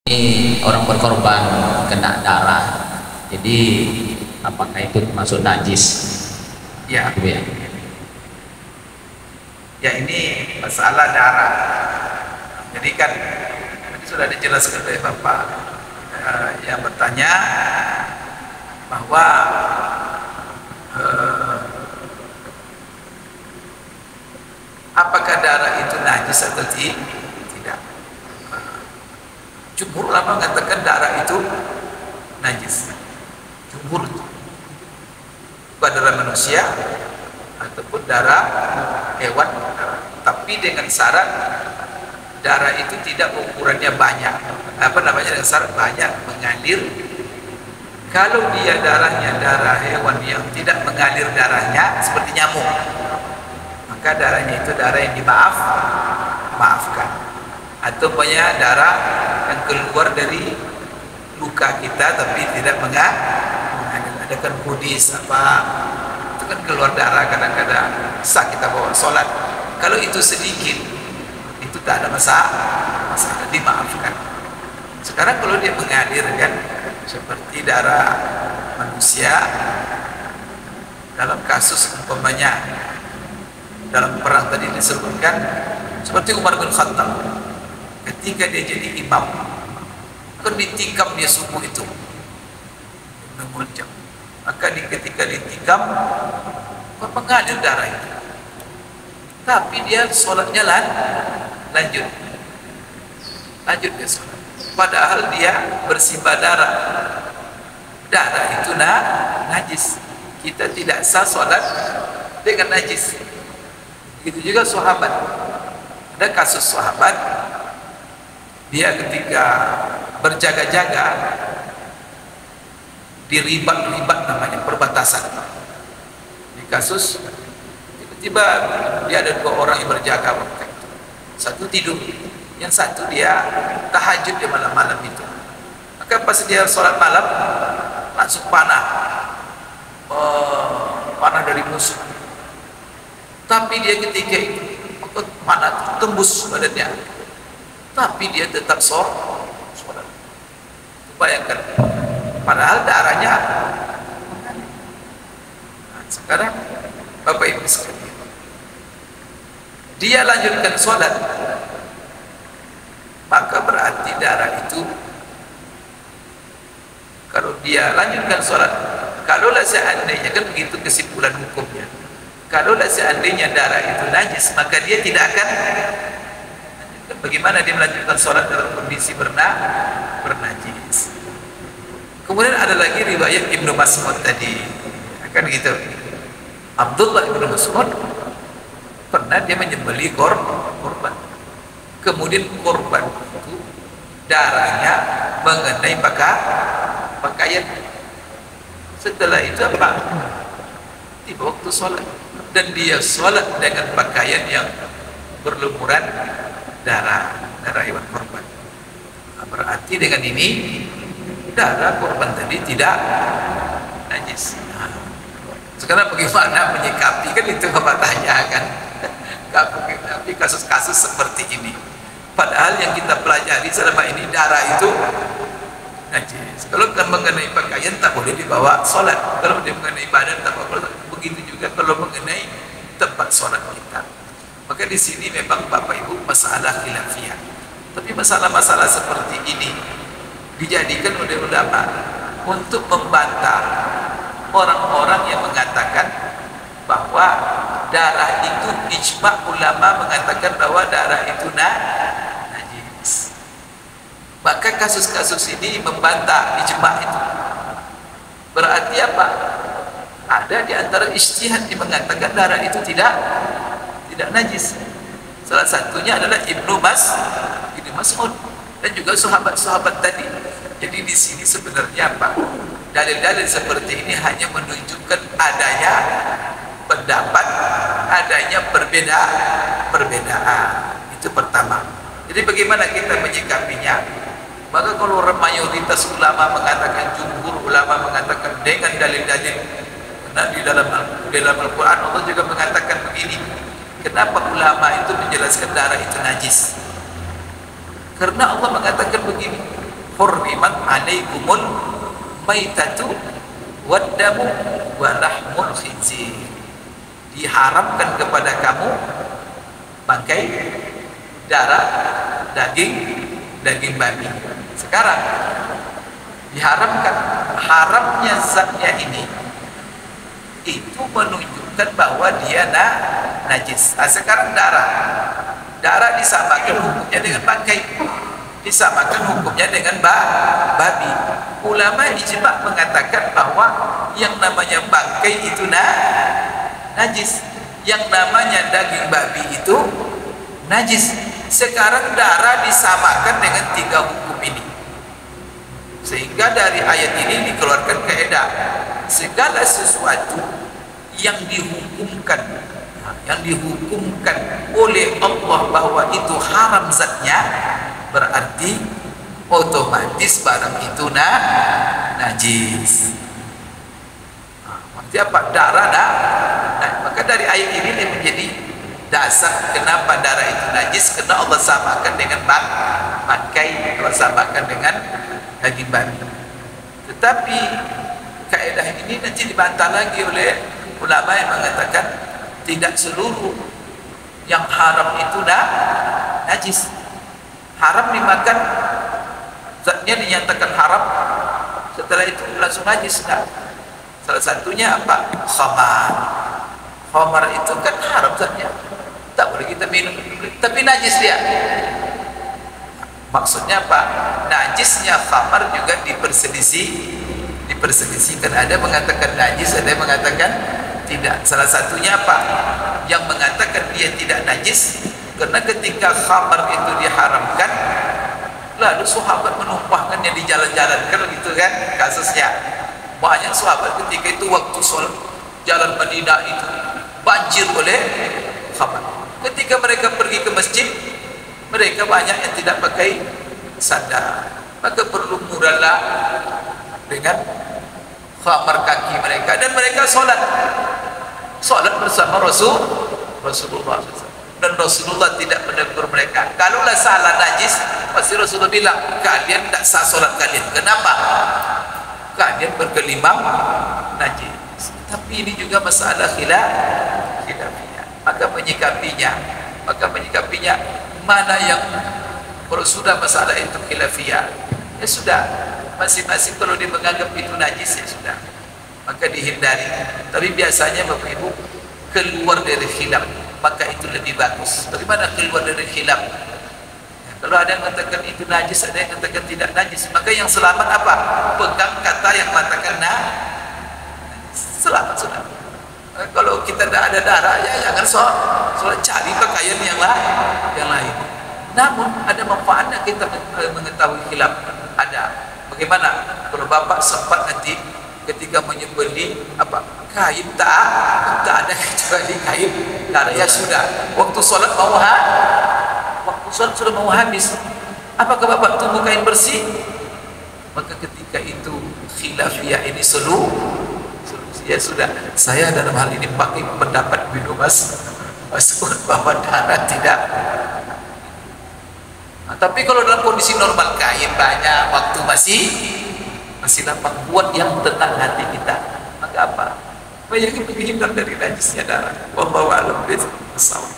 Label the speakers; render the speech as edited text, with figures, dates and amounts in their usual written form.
Speaker 1: Ini orang berkorban kena darah, jadi apakah itu masuk najis?
Speaker 2: Ya,
Speaker 1: Gitu ya.
Speaker 2: ya ini masalah darah. Jadi kan tadi sudah dijelaskan oleh Bapak yang bertanya bahwa eh, apakah darah itu najis atau tidak. Jumhur ulama mengatakan darah itu najis. Jumhur itu bukan darah manusia ataupun darah hewan, tapi dengan syarat darah itu tidak ukurannya banyak, dengan syarat banyak mengalir. Kalau dia darahnya darah hewan yang tidak mengalir darahnya seperti nyamuk, maka darahnya itu darah yang dimaafkan. Atau banyak darah yang keluar dari luka kita tapi tidak mengalir. Ada kan kudis apa, itu kan keluar darah kadang-kadang sah kita bawa sholat. Kalau itu sedikit, itu tak ada masalah, dimaafkan. Sekarang kalau dia mengalir kan seperti darah manusia, dalam kasus umpamanya dalam perang tadi disebutkan seperti Umar bin Khattab ketika dia jadi imam, kan ditikam dia subuh itu 6 jam, maka ketika ditikam mengalir darah itu, tapi dia sholatnya lanjut dia sholat, padahal dia bersimbah darah itu najis. Kita tidak sah sholat dengan najis. Begitu juga sahabat. Ada kasus sahabat, dia ketika berjaga-jaga di ribat namanya perbatasan. Di kasus tiba-tiba dia ada 2 orang yang berjaga, satu tidur, yang satu dia tahajud di malam-malam itu. Maka pas dia sholat malam langsung panah dari musuh. Tapi dia ketika itu panah tembus badannya, tapi dia tetap sholat. Bayangkan, padahal darahnya. Nah, sekarang Bapak Ibu sekalian, dia lanjutkan sholat, maka berarti darah itu, kalau dia lanjutkan sholat, kalaulah seandainya, kan begitu kesimpulan hukumnya, kalaulah seandainya darah itu najis, maka dia tidak akan. Bagaimana dia melanjutkan sholat dalam kondisi bernajis? Kemudian ada lagi riwayat Ibnu Mas'ud tadi, kan gitu. Abdullah Ibnu Mas'ud pernah dia menyembelih korban, kemudian korban itu darahnya mengenai pakaian. Setelah itu apa? Tiba waktu sholat, dan dia sholat dengan pakaian yang berlumuran darah hewan korban. Nah, berarti dengan ini darah korban tadi tidak najis. Nah, sekarang bagaimana menyikapi, kan itu Bapak tanyakan. Tapi kasus-kasus seperti ini, padahal yang kita pelajari selama ini darah itu najis. Kalau mengenai pakaian tak boleh dibawa sholat, kalau dia mengenai badan tak boleh. Begitu juga kalau mengenai tempat sholat kita. Maka di sini memang Bapak Ibu masalah khilafiyah. Tapi masalah-masalah seperti ini dijadikan oleh ulama untuk membantah orang-orang yang mengatakan bahwa darah itu, ijma' ulama mengatakan bahwa darah itu najis. Maka kasus-kasus ini membantah ijma' itu. Berarti apa? Ada di antara ijtihad yang mengatakan darah itu tidak najis. Salah satunya adalah Ibnu Mas'ud dan juga sahabat-sahabat tadi. Jadi di sini sebenarnya apa? Dalil-dalil seperti ini hanya menunjukkan adanya pendapat, adanya perbedaan. Itu pertama. Jadi bagaimana kita menyikapinya? Maka kalau mayoritas ulama mengatakan, jumhur ulama mengatakan dengan dalil-dalil, karena di dalam Al-Quran Allah juga mengatakan begini. Kenapa ulama itu menjelaskan darah itu najis? Karena Allah mengatakan begini, hurrimat alaikumul maitatu waddamu wa lahmul khinzir, diharamkan kepada kamu bangkai, darah, daging babi. Sekarang diharamkan, haramnya zatnya ini itu menunjukkan bahwa dia najis. Sekarang darah disamakan hukumnya dengan bangkai, disamakan hukumnya dengan babi. Ulama ijma mengatakan bahwa yang namanya bangkai itu najis, yang namanya daging babi itu najis. Sekarang darah disamakan dengan tiga hukum ini, sehingga dari ayat ini dikeluarkan kaidah segala sesuatu yang dihukumkan oleh Allah bahwa itu haram zatnya, berarti otomatis barang itu najis. Berarti apa? Darah maka dari ayat ini dia menjadi dasar kenapa darah itu najis, karena Allah samakan dengan bangkai, Allah samakan dengan daging babi. Tetapi kaidah ini nanti dibantah lagi oleh ulama yang mengatakan tidak seluruh yang haram itu najis. Haram dimakan, zatnya dinyatakan haram, setelah itu langsung najis. Salah satunya apa? Khamar itu kan haram zatnya, tak boleh kita minum, tapi najis dia. Maksudnya apa? Najisnya khamar juga diperselisihkan. Ada mengatakan najis, ada yang mengatakan tidak. Salah satunya apa? Yang mengatakan dia tidak najis karena ketika khamar itu diharamkan, lalu sahabat menumpahkannya di jalan-jalan, kan begitu kan kasusnya. Banyak sahabat ketika itu waktu sholat jalan Madinah itu banjir oleh khamar. Ketika mereka pergi ke masjid, mereka banyak yang tidak pakai sandal, maka perlu mudahlah dengan khamar kaki mereka, dan mereka sholat bersama Rasulullah SAW. Dan Rasulullah tidak menegur mereka. Kalaulah salah najis, pasti Rasulullah bilang, kalian tak sah sholat kalian. Kenapa? Kalian berkelimang najis. Tapi ini juga masalah khilafiyah. Maka menyikapinya mana yang kalau sudah masalah itu khilafiyah, ya sudah, masing-masing kalau dia menganggap itu najis, ya sudah, maka dihindari. Tapi biasanya Bapak Ibu keluar dari khilaf, maka itu lebih bagus. Bagaimana keluar dari khilaf? Ya, kalau ada yang mengatakan itu najis, ada yang mengatakan tidak najis, maka yang selamat apa? Pegang kata yang mengatakan selamat sudah. Kalau kita tidak ada darah, ya jangan sholat, cari pakaian yang lain. Namun ada manfaatnya kita mengetahui khilaf. Ada. Bagaimana kalau bapak sempat nanti ketika menyembelih apa kain, tak ada kecuali kain darah, ya sudah, waktu sholat sudah mau habis, apakah bapak tunggu kain bersih? Maka ketika itu khilafiyah ini ya sudah, saya dalam hal ini pakai pendapat Ibnu Mas'ud bahwa darah tidak. Tapi kalau dalam kondisi normal, kain banyak, waktu masih lapang, buat yang tenang hati kita, maka apa? Banyak yang menghindar dari najisnya darah. Wallahu a'lam bishawab.